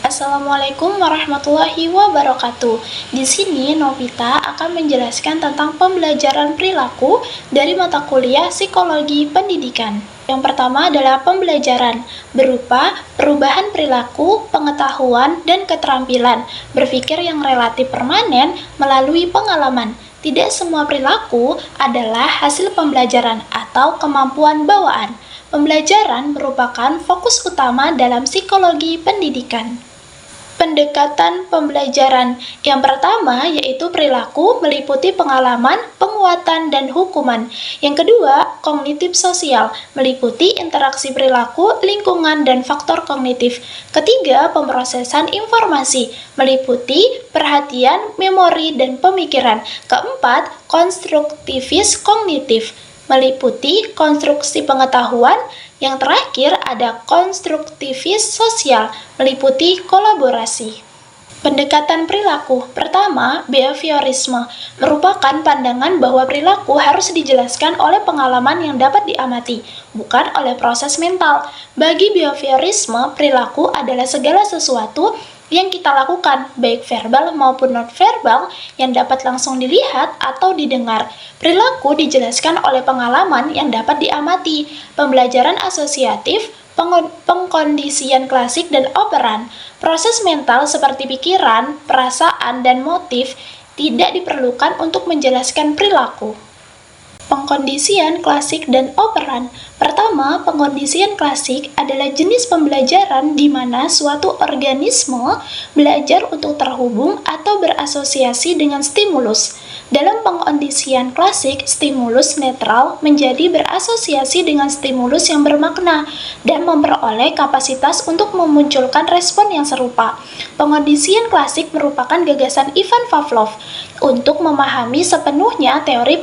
Assalamualaikum warahmatullahi wabarakatuh. Di sini Novita akan menjelaskan tentang pembelajaran perilaku dari mata kuliah Psikologi Pendidikan. Yang pertama adalah pembelajaran berupa perubahan perilaku, pengetahuan, dan keterampilan berpikir yang relatif permanen melalui pengalaman. Tidak semua perilaku adalah hasil pembelajaran atau kemampuan bawaan. Pembelajaran merupakan fokus utama dalam psikologi pendidikan. Pendekatan pembelajaran yang pertama yaitu perilaku meliputi pengalaman, penguatan, dan hukuman. Yang kedua, kognitif sosial meliputi interaksi perilaku, lingkungan, dan faktor kognitif. Ketiga, pemrosesan informasi meliputi perhatian, memori, dan pemikiran. Keempat, konstruktivis kognitif meliputi konstruksi pengetahuan. Yang terakhir ada konstruktivis sosial, meliputi kolaborasi. Pendekatan perilaku pertama, behaviorisme, merupakan pandangan bahwa perilaku harus dijelaskan oleh pengalaman yang dapat diamati, bukan oleh proses mental. Bagi behaviorisme, perilaku adalah segala sesuatu yang kita lakukan, baik verbal maupun non-verbal, yang dapat langsung dilihat atau didengar. Perilaku dijelaskan oleh pengalaman yang dapat diamati. Pembelajaran asosiatif, pengkondisian klasik dan operan. Proses mental seperti pikiran, perasaan, dan motif tidak diperlukan untuk menjelaskan perilaku. Pengkondisian klasik dan operan. Pertama, pengkondisian klasik adalah jenis pembelajaran di mana suatu organisme belajar untuk terhubung atau berasosiasi dengan stimulus. Dalam pengkondisian klasik, stimulus netral menjadi berasosiasi dengan stimulus yang bermakna dan memperoleh kapasitas untuk memunculkan respon yang serupa. Pengkondisian klasik merupakan gagasan Ivan Pavlov. Untuk memahami sepenuhnya teori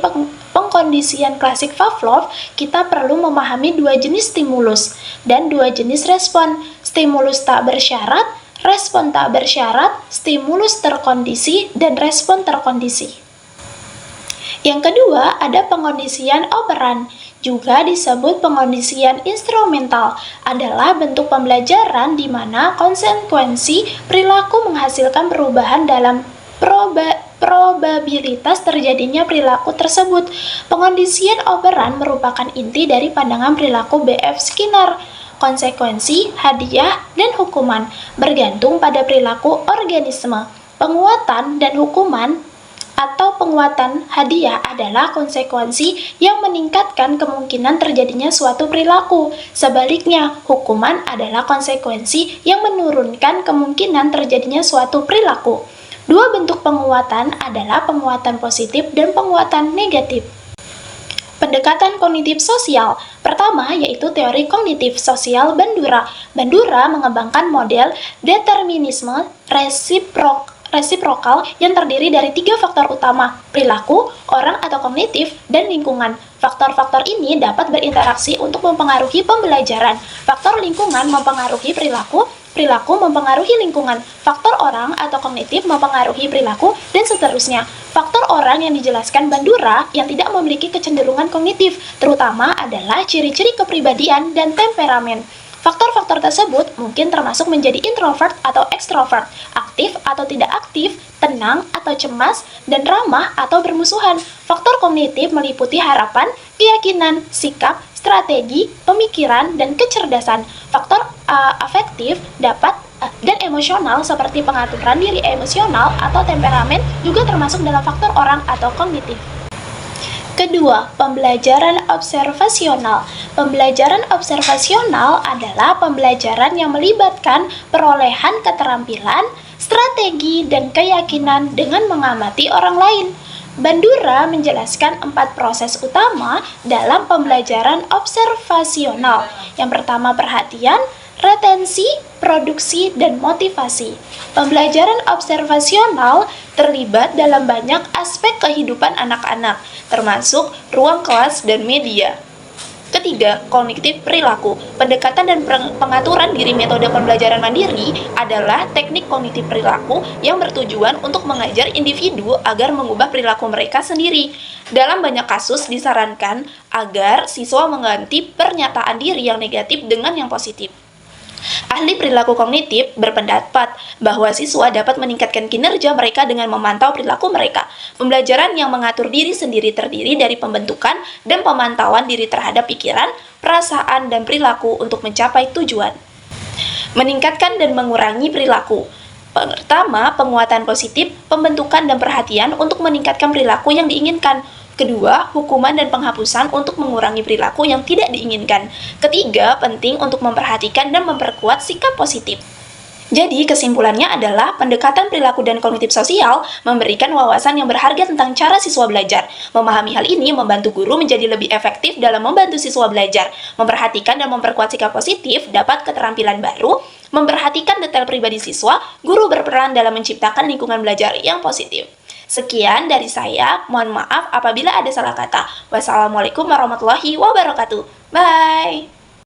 pengkondisian klasik Pavlov, kita perlu memahami dua jenis stimulus dan dua jenis respon. Stimulus tak bersyarat, respon tak bersyarat, stimulus terkondisi, dan respon terkondisi. Yang kedua, ada pengkondisian operan, juga disebut pengkondisian instrumental, adalah bentuk pembelajaran di mana konsekuensi perilaku menghasilkan perubahan dalam probabilitas terjadinya perilaku tersebut. Pengkondisian operan merupakan inti dari pandangan perilaku B.F. Skinner. Konsekuensi, hadiah, dan hukuman bergantung pada perilaku organisme. Penguatan dan hukuman atau penguatan hadiah adalah konsekuensi yang meningkatkan kemungkinan terjadinya suatu perilaku. Sebaliknya, hukuman adalah konsekuensi yang menurunkan kemungkinan terjadinya suatu perilaku. Dua bentuk penguatan adalah penguatan positif dan penguatan negatif. Pendekatan kognitif sosial pertama yaitu teori kognitif sosial Bandura. Bandura mengembangkan model determinisme resiprokal yang terdiri dari tiga faktor utama: perilaku, orang atau kognitif, dan lingkungan. Faktor-faktor ini dapat berinteraksi untuk mempengaruhi pembelajaran. Faktor lingkungan mempengaruhi perilaku, perilaku mempengaruhi lingkungan, faktor orang atau kognitif mempengaruhi perilaku, dan seterusnya. Faktor orang yang dijelaskan Bandura yang tidak memiliki kecenderungan kognitif, terutama adalah ciri-ciri kepribadian dan temperamen. Faktor-faktor tersebut mungkin termasuk menjadi introvert atau ekstrovert, aktif atau tidak aktif, tenang atau cemas, dan ramah atau bermusuhan. Faktor kognitif meliputi harapan, keyakinan, sikap, strategi, pemikiran, dan kecerdasan. Faktor afektif dan emosional seperti pengaturan diri emosional atau temperamen juga termasuk dalam faktor orang atau kognitif. Kedua, pembelajaran observasional. Pembelajaran observasional adalah pembelajaran yang melibatkan perolehan keterampilan, strategi, dan keyakinan dengan mengamati orang lain. Bandura menjelaskan 4 proses utama dalam pembelajaran observasional. Yang pertama, perhatian, retensi, produksi, dan motivasi. Pembelajaran observasional terlibat dalam banyak aspek kehidupan anak-anak, termasuk ruang kelas dan media. Ketiga, kognitif perilaku. Pendekatan dan pengaturan diri metode pembelajaran mandiri adalah teknik kognitif perilaku yang bertujuan untuk mengajar individu agar mengubah perilaku mereka sendiri. Dalam banyak kasus disarankan agar siswa mengganti pernyataan diri yang negatif dengan yang positif. Ahli perilaku kognitif berpendapat bahwa siswa dapat meningkatkan kinerja mereka dengan memantau perilaku mereka. Pembelajaran yang mengatur diri sendiri terdiri dari pembentukan dan pemantauan diri terhadap pikiran, perasaan, dan perilaku untuk mencapai tujuan. Meningkatkan dan mengurangi perilaku. Pertama, penguatan positif, pembentukan dan perhatian untuk meningkatkan perilaku yang diinginkan. Kedua, hukuman dan penghapusan untuk mengurangi perilaku yang tidak diinginkan. Ketiga, penting untuk memperhatikan dan memperkuat sikap positif. Jadi, kesimpulannya adalah pendekatan perilaku dan kognitif sosial memberikan wawasan yang berharga tentang cara siswa belajar. Memahami hal ini membantu guru menjadi lebih efektif dalam membantu siswa belajar. Memperhatikan dan memperkuat sikap positif dapat keterampilan baru. Memperhatikan detail pribadi siswa, guru berperan dalam menciptakan lingkungan belajar yang positif. Sekian dari saya, mohon maaf apabila ada salah kata. Wassalamualaikum warahmatullahi wabarakatuh. Bye!